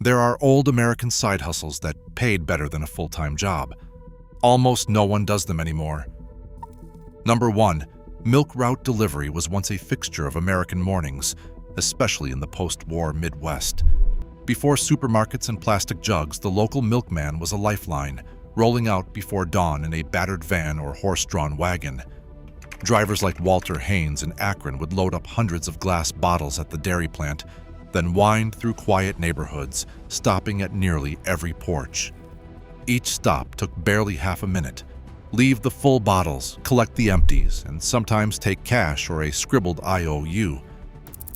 There are old American side hustles that paid better than a full-time job. Almost no one does them anymore. Number 1. Milk route delivery was once a fixture of American mornings, especially in the post-war Midwest. Before supermarkets and plastic jugs, the local milkman was a lifeline, rolling out before dawn in a battered van or horse-drawn wagon. Drivers like Walter Haynes in Akron would load up hundreds of glass bottles at the dairy plant, then wind through quiet neighborhoods, stopping at nearly every porch. Each stop took barely half a minute. Leave the full bottles, collect the empties, and sometimes take cash or a scribbled IOU.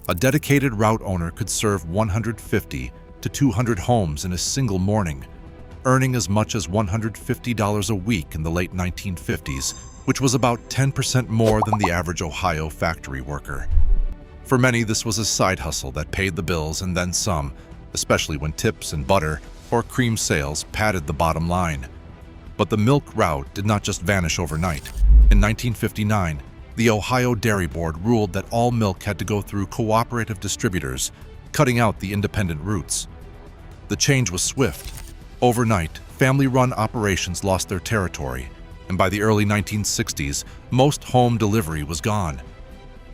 A dedicated route owner could serve 150 to 200 homes in a single morning, earning as much as $150 a week in the late 1950s, which was about 10% more than the average Ohio factory worker. For many, this was a side hustle that paid the bills and then some, especially when tips and butter or cream sales padded the bottom line. But the milk route did not just vanish overnight. In 1959, the Ohio Dairy Board ruled that all milk had to go through cooperative distributors, cutting out the independent routes. The change was swift. Overnight, family-run operations lost their territory, and by the early 1960s, most home delivery was gone.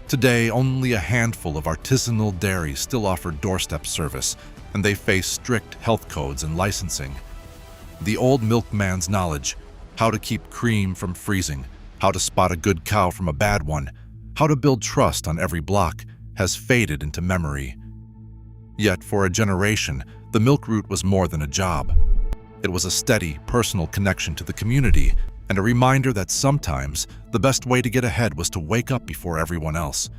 Today, only a handful of artisanal dairies still offer doorstep service, and they face strict health codes and licensing. The old milkman's knowledge, how to keep cream from freezing, how to spot a good cow from a bad one, how to build trust on every block, has faded into memory. Yet, for a generation, the milk route was more than a job. It was a steady, personal connection to the community, and a reminder that sometimes the best way to get ahead was to wake up before everyone else.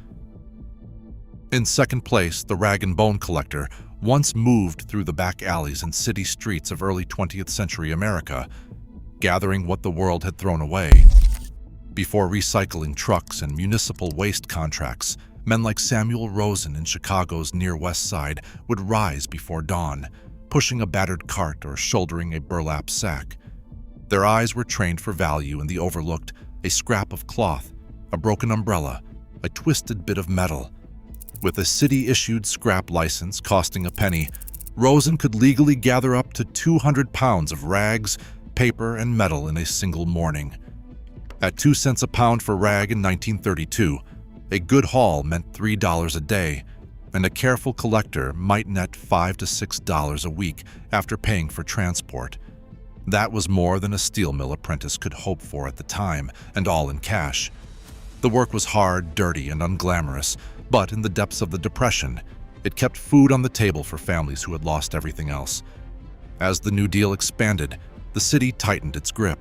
In second place, the rag and bone collector once moved through the back alleys and city streets of early 20th century America, gathering what the world had thrown away. Before recycling trucks and municipal waste contracts, men like Samuel Rosen in Chicago's Near West Side would rise before dawn, pushing a battered cart or shouldering a burlap sack. Their eyes were trained for value in the overlooked, a scrap of cloth, a broken umbrella, a twisted bit of metal. With a city-issued scrap license costing a penny, Rosen could legally gather up to 200 pounds of rags, paper, and metal in a single morning. At 2 cents a pound for rag in 1932, a good haul meant $3 a day, and a careful collector might net $5 to $6 a week after paying for transport. That was more than a steel mill apprentice could hope for at the time, and all in cash. The work was hard, dirty, and unglamorous, but in the depths of the Depression, it kept food on the table for families who had lost everything else. As the New Deal expanded, the city tightened its grip.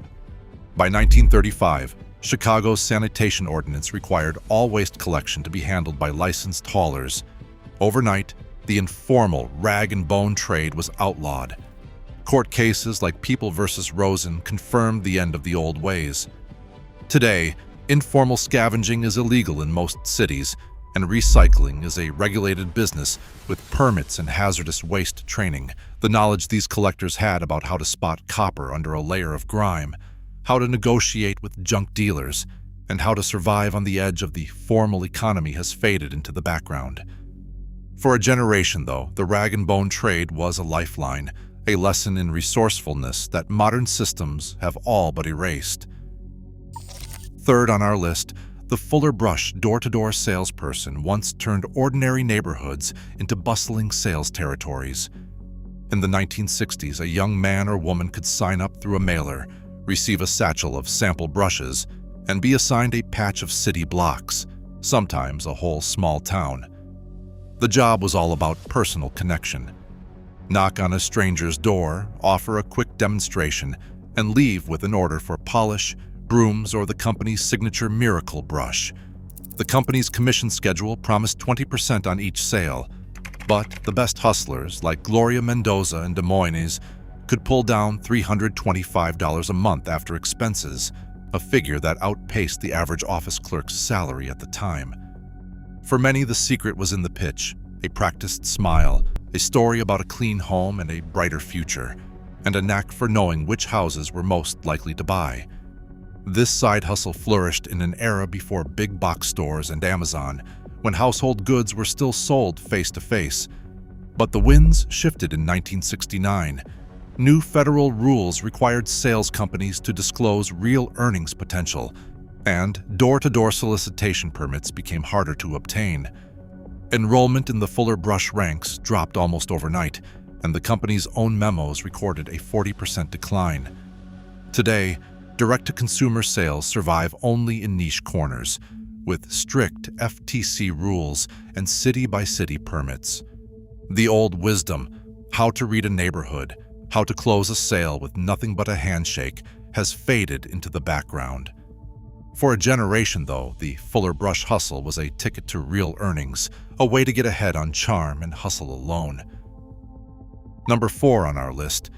By 1935, Chicago's sanitation ordinance required all waste collection to be handled by licensed haulers. Overnight, the informal rag and bone trade was outlawed. Court cases like People versus Rosen confirmed the end of the old ways. Today, informal scavenging is illegal in most cities, and recycling is a regulated business with permits and hazardous waste training. The knowledge these collectors had about how to spot copper under a layer of grime, how to negotiate with junk dealers, and how to survive on the edge of the formal economy has faded into the background. For a generation, though, the rag and bone trade was a lifeline, a lesson in resourcefulness that modern systems have all but erased. Third on our list, the Fuller Brush door-to-door salesperson once turned ordinary neighborhoods into bustling sales territories. In the 1960s, a young man or woman could sign up through a mailer, receive a satchel of sample brushes, and be assigned a patch of city blocks, sometimes a whole small town. The job was all about personal connection. Knock on a stranger's door, offer a quick demonstration, and leave with an order for polish, brooms, or the company's signature miracle brush. The company's commission schedule promised 20% on each sale, but the best hustlers, like Gloria Mendoza in Des Moines, could pull down $325 a month after expenses, a figure that outpaced the average office clerk's salary at the time. For many, the secret was in the pitch, a practiced smile, a story about a clean home and a brighter future, and a knack for knowing which houses were most likely to buy. This side hustle flourished in an era before big box stores and Amazon, when household goods were still sold face-to-face. But the winds shifted in 1969. New federal rules required sales companies to disclose real earnings potential, and door-to-door solicitation permits became harder to obtain. Enrollment in the Fuller Brush ranks dropped almost overnight, and the company's own memos recorded a 40% decline. Today, direct-to-consumer sales survive only in niche corners, with strict FTC rules and city-by-city permits. The old wisdom, how to read a neighborhood, how to close a sale with nothing but a handshake, has faded into the background. For a generation, though, the Fuller Brush hustle was a ticket to real earnings, a way to get ahead on charm and hustle alone. Number 4 on our list,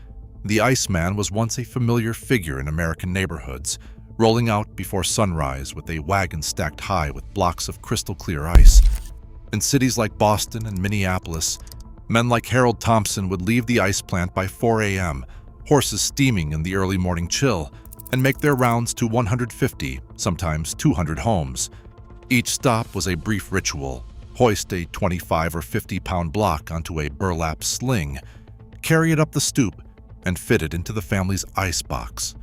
the Iceman was once a familiar figure in American neighborhoods, rolling out before sunrise with a wagon stacked high with blocks of crystal-clear ice. In cities like Boston and Minneapolis, men like Harold Thompson would leave the ice plant by 4 a.m., horses steaming in the early morning chill, and make their rounds to 150, sometimes 200 homes. Each stop was a brief ritual: hoist a 25 or 50-pound block onto a burlap sling, carry it up the stoop, and fit it into the family's ice box.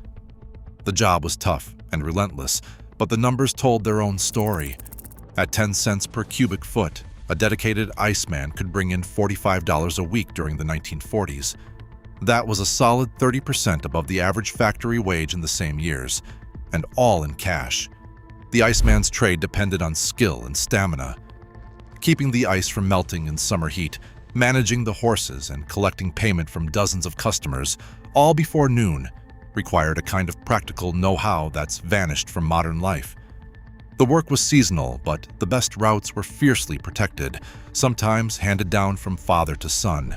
The job was tough and relentless, but the numbers told their own story. At 10 cents per cubic foot, a dedicated Iceman could bring in $45 a week during the 1940s. That was a solid 30% above the average factory wage in the same years, and all in cash. The Iceman's trade depended on skill and stamina. Keeping the ice from melting in summer heat, managing the horses, and collecting payment from dozens of customers, all before noon, required a kind of practical know-how that's vanished from modern life. The work was seasonal, but the best routes were fiercely protected, sometimes handed down from father to son.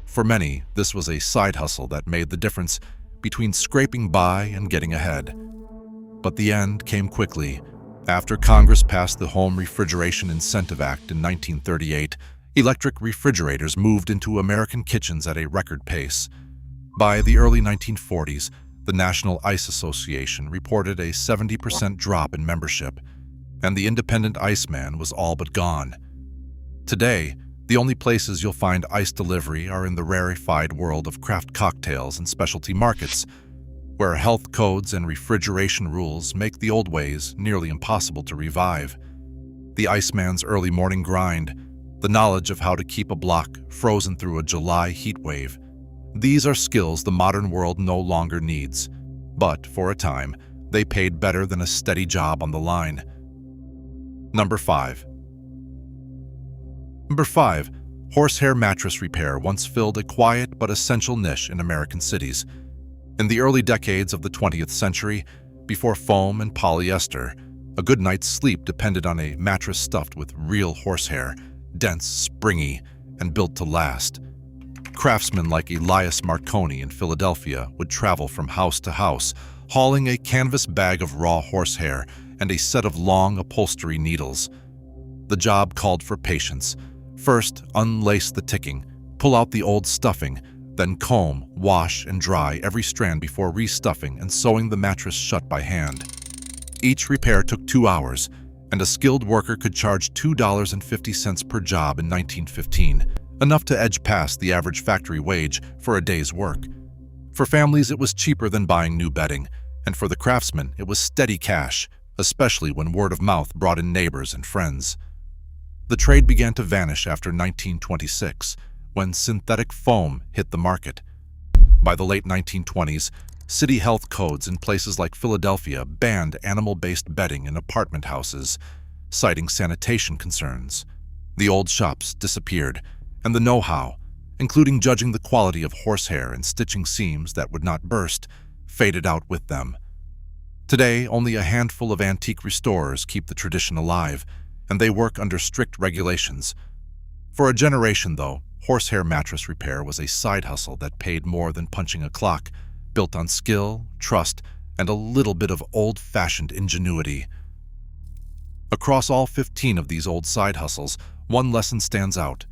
For many, this was a side hustle that made the difference between scraping by and getting ahead. But the end came quickly. After Congress passed the Home Refrigeration Incentive Act in 1938, electric refrigerators moved into American kitchens at a record pace. By the early 1940s, the National Ice Association reported a 70% drop in membership, and the independent Iceman was all but gone. Today, the only places you'll find ice delivery are in the rarefied world of craft cocktails and specialty markets, where health codes and refrigeration rules make the old ways nearly impossible to revive. The Iceman's early morning grind, the knowledge of how to keep a block frozen through a July heat wave, these are skills the modern world no longer needs, but for a time, they paid better than a steady job on the line. Number 5. Number 5. Horsehair mattress repair once filled a quiet but essential niche in American cities. In the early decades of the 20th century, before foam and polyester, a good night's sleep depended on a mattress stuffed with real horsehair, dense, springy, and built to last. Craftsmen like Elias Marconi in Philadelphia would travel from house to house, hauling a canvas bag of raw horsehair and a set of long upholstery needles. The job called for patience. First, unlace the ticking, pull out the old stuffing, then comb, wash, and dry every strand before restuffing and sewing the mattress shut by hand. Each repair took 2 hours, and a skilled worker could charge $2.50 per job in 1915, enough to edge past the average factory wage for a day's work. For families, it was cheaper than buying new bedding, and for the craftsmen, it was steady cash, especially when word of mouth brought in neighbors and friends. The trade began to vanish after 1926, when synthetic foam hit the market. By the late 1920s, city health codes in places like Philadelphia banned animal-based bedding in apartment houses, citing sanitation concerns. The old shops disappeared, and the know-how, including judging the quality of horsehair and stitching seams that would not burst, faded out with them. Today, only a handful of antique restorers keep the tradition alive, and they work under strict regulations. For a generation, though, horsehair mattress repair was a side hustle that paid more than punching a clock, built on skill, trust, and a little bit of old-fashioned ingenuity. Across all 15 of these old side hustles, one lesson stands out.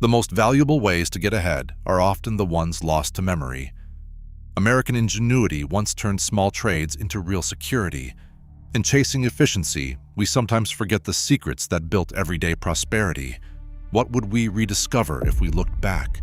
The most valuable ways to get ahead are often the ones lost to memory. American ingenuity once turned small trades into real security. In chasing efficiency, we sometimes forget the secrets that built everyday prosperity. What would we rediscover if we looked back?